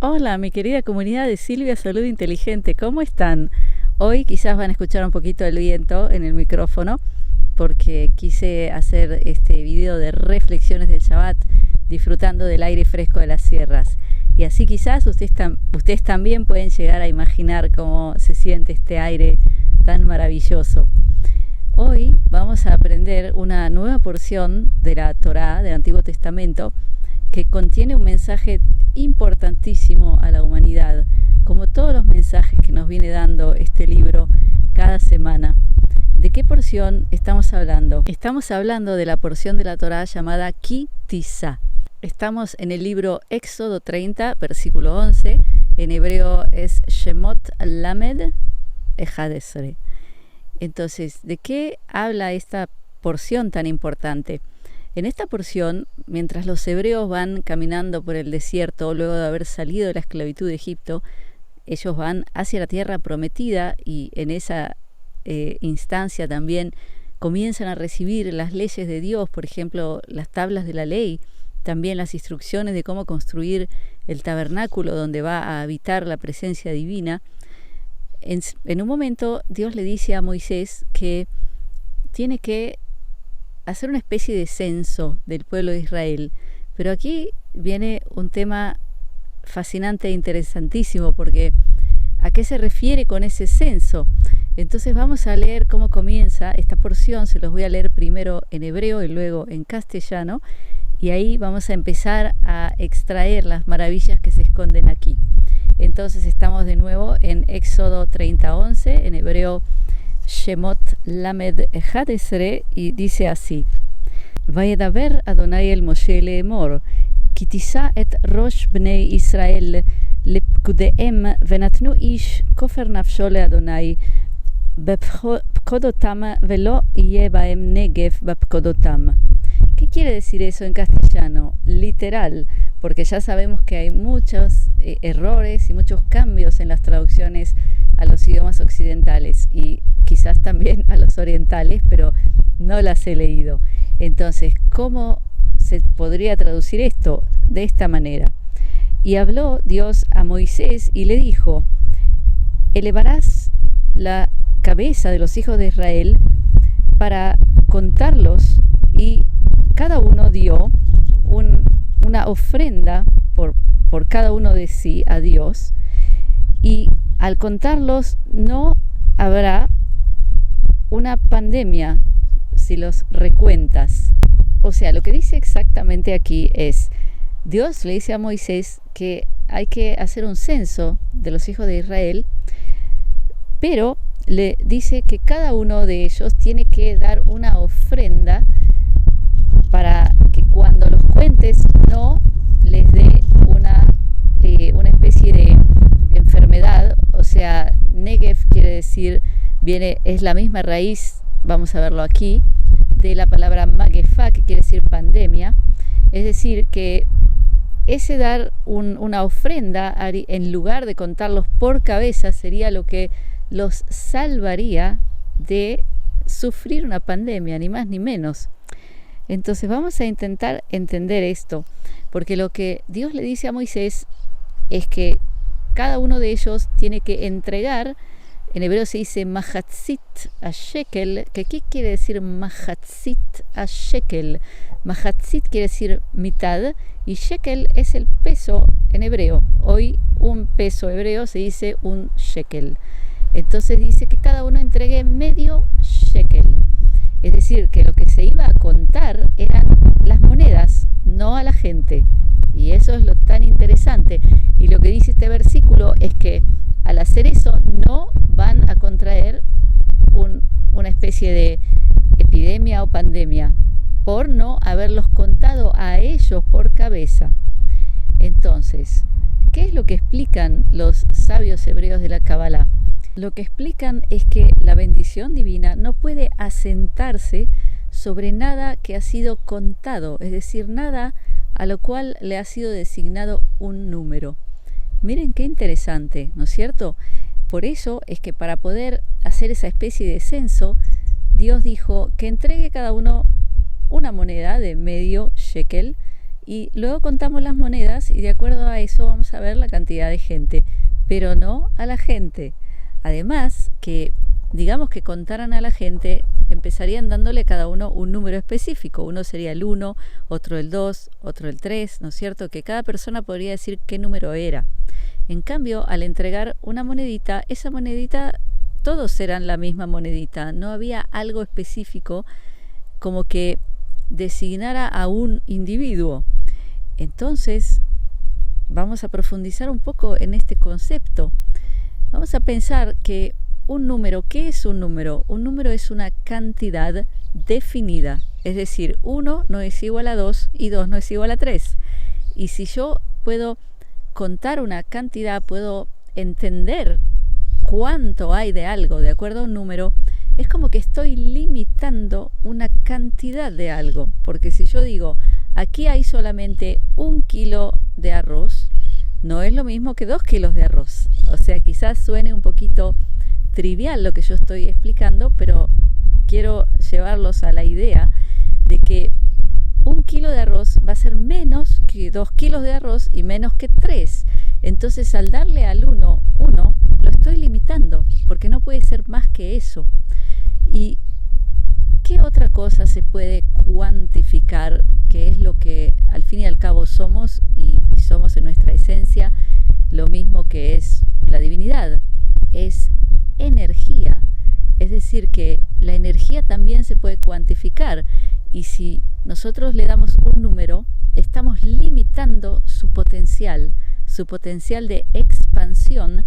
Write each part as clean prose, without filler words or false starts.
Hola, mi querida comunidad de Silvia Salud Inteligente, ¿cómo están? Hoy quizás van a escuchar un poquito el viento en el micrófono porque quise hacer este video de reflexiones del Shabbat disfrutando del aire fresco de las sierras. Y así quizás ustedes también pueden llegar a imaginar cómo se siente este aire tan maravilloso. Hoy vamos a aprender una nueva porción de la Torá, del Antiguo Testamento, que contiene un mensaje importantísimo a la humanidad, como todos los mensajes que nos viene dando este libro cada semana. ¿De qué porción estamos hablando? Estamos hablando de la porción de la Torá llamada Ki Tisa. Estamos en el libro Éxodo 30, versículo 11. En hebreo es Shemot Lamed Ejadesre. Entonces, ¿de qué habla esta porción tan importante? En esta porción, mientras los hebreos van caminando por el desierto luego de haber salido de la esclavitud de Egipto, ellos van hacia la tierra prometida y en esa instancia también comienzan a recibir las leyes de Dios, por ejemplo, las tablas de la ley, también las instrucciones de cómo construir el tabernáculo donde va a habitar la presencia divina. En un momento Dios le dice a Moisés que tiene que hacer una especie de censo del pueblo de Israel. Pero aquí viene un tema fascinante e interesantísimo, porque ¿a qué se refiere con ese censo? Entonces vamos a leer cómo comienza esta porción. Se los voy a leer primero en hebreo y luego en castellano, y ahí vamos a empezar a extraer las maravillas que se esconden aquí. Entonces estamos de nuevo en Éxodo 30:11, en hebreo Shemot Lamed Ejadesre, y dice así: Vayedaber Adonai el Moshe leemor, ki tisa et rosh bnei Israel לפקודיהם ונתנו איש כופר נפשו לאדוני בפקודותם ולא יהיה בהם נגף בפקודותם. ¿Qué quiere decir eso en castellano? Literal, porque ya sabemos que hay muchos errores y muchos cambios en las traducciones a los idiomas occidentales y quizás también a los orientales, pero no las he leído. Entonces, ¿cómo se podría traducir esto? De esta manera. Y habló Dios a Moisés y le dijo: elevarás la cabeza de los hijos de Israel para contarlos, y cada uno dio una ofrenda por cada uno de sí a Dios, y al contarlos no habrá una pandemia si los recuentas. O sea, lo que dice exactamente aquí es: Dios le dice a Moisés que hay que hacer un censo de los hijos de Israel, pero le dice que cada uno de ellos tiene que dar una ofrenda para que cuando los cuentes no les dé una especie de enfermedad. O sea, Negev quiere decir, es la misma raíz, vamos a verlo aquí, de la palabra Magefá, que quiere decir pandemia. Es decir, que ese dar una ofrenda en lugar de contarlos por cabeza sería lo que los salvaría de sufrir una pandemia, ni más ni menos. Entonces vamos a intentar entender esto, porque lo que Dios le dice a Moisés es que cada uno de ellos tiene que entregar. En hebreo se dice mahatzit a shekel. ¿Qué quiere decir mahatzit a shekel? Mahatzit quiere decir mitad, y shekel es el peso en hebreo. Hoy un peso hebreo se dice un shekel. Entonces dice que cada uno entregue medio shekel. Es decir, que lo que se iba a contar eran las monedas, no a la gente. Y eso es lo tan interesante. Y lo que dice este versículo es que al hacer eso no van a contraer una especie de epidemia o pandemia por no haberlos contado a ellos por cabeza. Entonces, ¿qué es lo que explican los sabios hebreos de la Kabbalah? Lo que explican es que la bendición divina no puede asentarse sobre nada que ha sido contado, es decir, nada a lo cual le ha sido designado un número. Miren qué interesante, ¿no es cierto? Por eso es que para poder hacer esa especie de censo, Dios dijo que entregue cada uno una moneda de medio shekel Y luego contamos las monedas y de acuerdo a eso vamos a ver la cantidad de gente, pero no a la gente. Además, que digamos que contaran a la gente, empezarían dándole a cada uno un número específico. Uno sería el 1, otro el 2, otro el 3, ¿no es cierto? Que cada persona podría decir qué número era. En cambio, al entregar una monedita, esa monedita, todos eran la misma monedita. No había algo específico como que designara a un individuo. Entonces, vamos a profundizar un poco en este concepto. Vamos a pensar que un número, ¿qué es un número? Un número es una cantidad definida. Es decir, 1 no es igual a 2 y 2 no es igual a 3. Y si yo puedo contar una cantidad, puedo entender cuánto hay de algo de acuerdo a un número, es como que estoy limitando una cantidad de algo. Porque si yo digo, aquí hay solamente 1 kilo de arroz, no es lo mismo que 2 kilos de arroz. O sea, quizás suene un poquito trivial lo que yo estoy explicando, pero quiero llevarlos a la idea de que 1 kilo de arroz va a ser menos que 2 kilos de arroz y menos que 3. Entonces, al darle al 1, lo estoy limitando, porque no puede ser más que eso. ¿Y qué otra cosa se puede cuantificar, que es lo que al fin y al cabo somos, y somos en nuestra esencia lo mismo que es la divinidad? Es energía. Es decir, que la energía también se puede cuantificar, y si nosotros le damos un número, estamos limitando su potencial de expansión,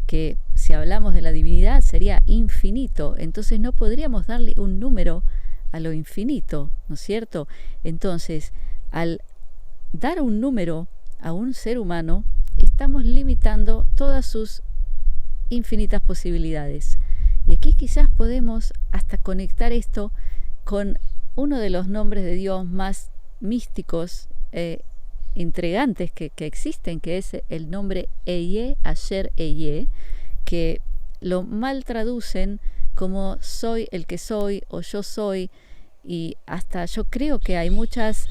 que si hablamos de la divinidad sería infinito. Entonces no podríamos darle un número a lo infinito, ¿no es cierto? Entonces, al dar un número a un ser humano, estamos limitando todas sus infinitas posibilidades. Y aquí quizás podemos hasta conectar esto con uno de los nombres de Dios más místicos, intrigantes que existen, que es el nombre Eye, Asher Eye, que lo mal traducen como soy el que soy o yo soy, y hasta yo creo que hay muchas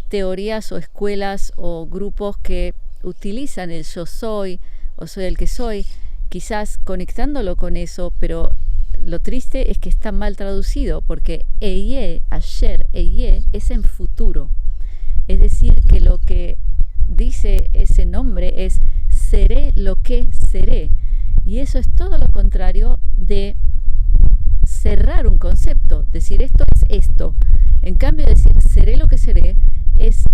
teorías o escuelas o grupos que utilizan el yo soy o soy el que soy, quizás conectándolo con eso, pero lo triste es que está mal traducido, porque Eye, Asher Eye, es en futuro. Es decir, que lo que dice ese nombre es seré lo que seré. Y eso es todo lo contrario de cerrar un concepto, decir esto es esto. En cambio, decir seré lo que seré es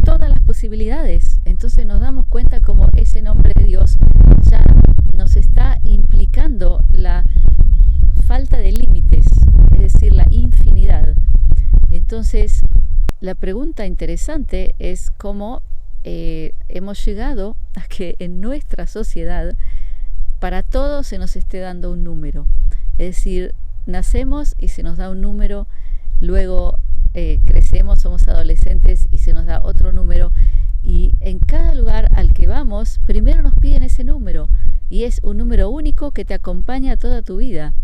todas las posibilidades. Entonces nos damos cuenta como ese nombre de Dios ya nos está implicando la falta de límites, es decir, la infinidad. Entonces, la pregunta interesante es cómo hemos llegado a que en nuestra sociedad para todo se nos esté dando un número. Es decir, nacemos y se nos da un número, luego crecemos, somos adolescentes y se nos da otro número, y en cada lugar al que vamos, primero nos piden ese número, y es un número único que te acompaña toda tu vida.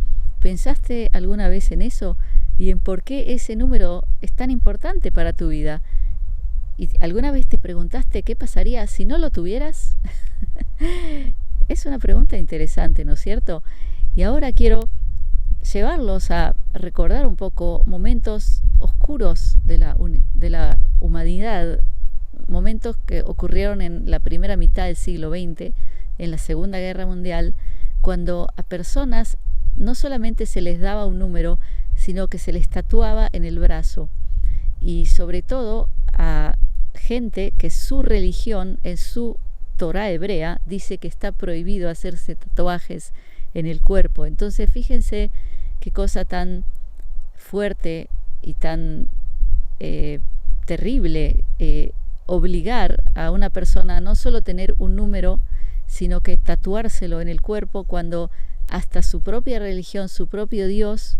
¿Pensaste alguna vez en eso? ¿Y en por qué ese número es tan importante para tu vida? ¿Y alguna vez te preguntaste qué pasaría si no lo tuvieras? Es una pregunta interesante, ¿no es cierto? Y ahora quiero llevarlos a recordar un poco momentos oscuros de la humanidad, momentos que ocurrieron en la primera mitad del siglo XX, en la Segunda Guerra Mundial, cuando a personas no solamente se les daba un número, sino que se les tatuaba en el brazo. Y sobre todo a gente que su religión, en su Torá hebrea, dice que está prohibido hacerse tatuajes en el cuerpo. Entonces fíjense qué cosa tan fuerte y tan terrible obligar a una persona a no solo tener un número, sino que tatuárselo en el cuerpo, cuando hasta su propia religión, su propio Dios,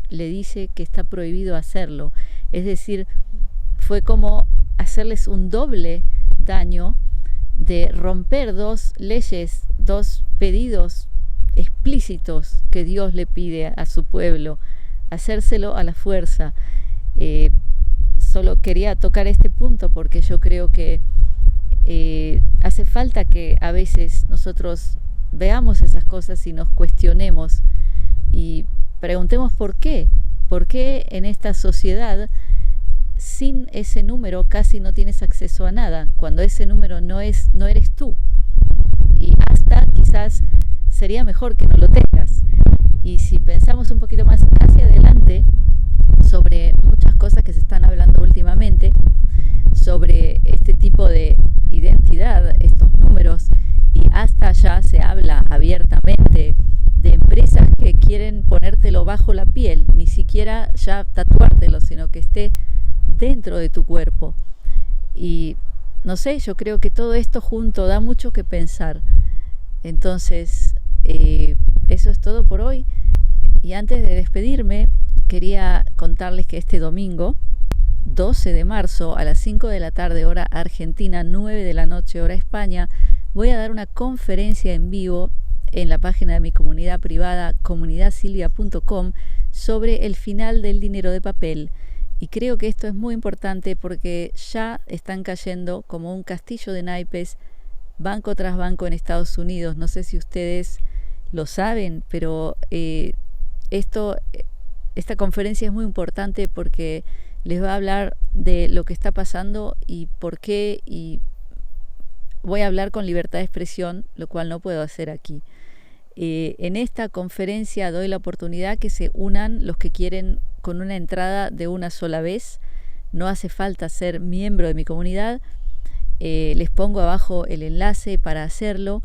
le dice que está prohibido hacerlo. Es decir, fue como hacerles un doble daño de romper dos leyes, dos pedidos explícitos que Dios le pide a su pueblo, hacérselo a la fuerza. solo quería tocar este punto porque yo creo que hace falta que a veces nosotros veamos esas cosas y nos cuestionemos y preguntemos por qué en esta sociedad sin ese número casi no tienes acceso a nada, cuando ese número no eres tú, y hasta quizás sería mejor que no lo tengas. Y si pensamos un poquito más hacia adelante sobre muchas cosas que se están hablando últimamente sobre este tipo de identidad, estos números, y hasta ya se habla abiertamente de empresas que quieren ponértelo bajo la piel, ni siquiera ya tatuártelo, sino que esté dentro de tu cuerpo. Y no sé, yo creo que todo esto junto da mucho que pensar. Entonces, eso es todo por hoy. Y antes de despedirme, quería contarles que este domingo, 12 de marzo, a las 5 de la tarde hora Argentina, 9 de la noche hora España, voy a dar una conferencia en vivo en la página de mi comunidad privada, comunidadsilvia.com, sobre el final del dinero de papel. Y creo que esto es muy importante porque ya están cayendo como un castillo de naipes banco tras banco en Estados Unidos. No sé si ustedes lo saben, pero esta conferencia es muy importante porque les va a hablar de lo que está pasando y por qué, y voy a hablar con libertad de expresión, lo cual no puedo hacer aquí. En esta conferencia doy la oportunidad que se unan los que quieren con una entrada de una sola vez. No hace falta ser miembro de mi comunidad. Les pongo abajo el enlace para hacerlo.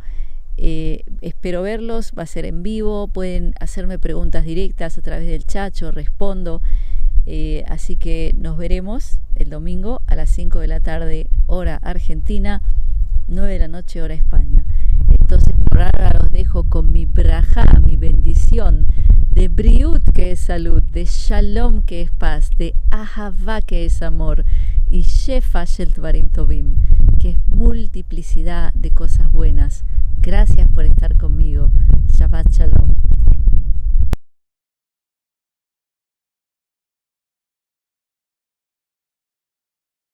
Espero verlos, va a ser en vivo, pueden hacerme preguntas directas a través del chat, yo respondo. Así que nos veremos el domingo a las 5 de la tarde hora Argentina, 9 de la noche hora España. Entonces por ahora los dejo con mi brajá, mi bendición, de briut, que es salud, de shalom, que es paz, de ahavá, que es amor, y shefa shel dvarim tovim, que es multiplicidad de cosas buenas. Gracias por estar conmigo. Shabbat shalom.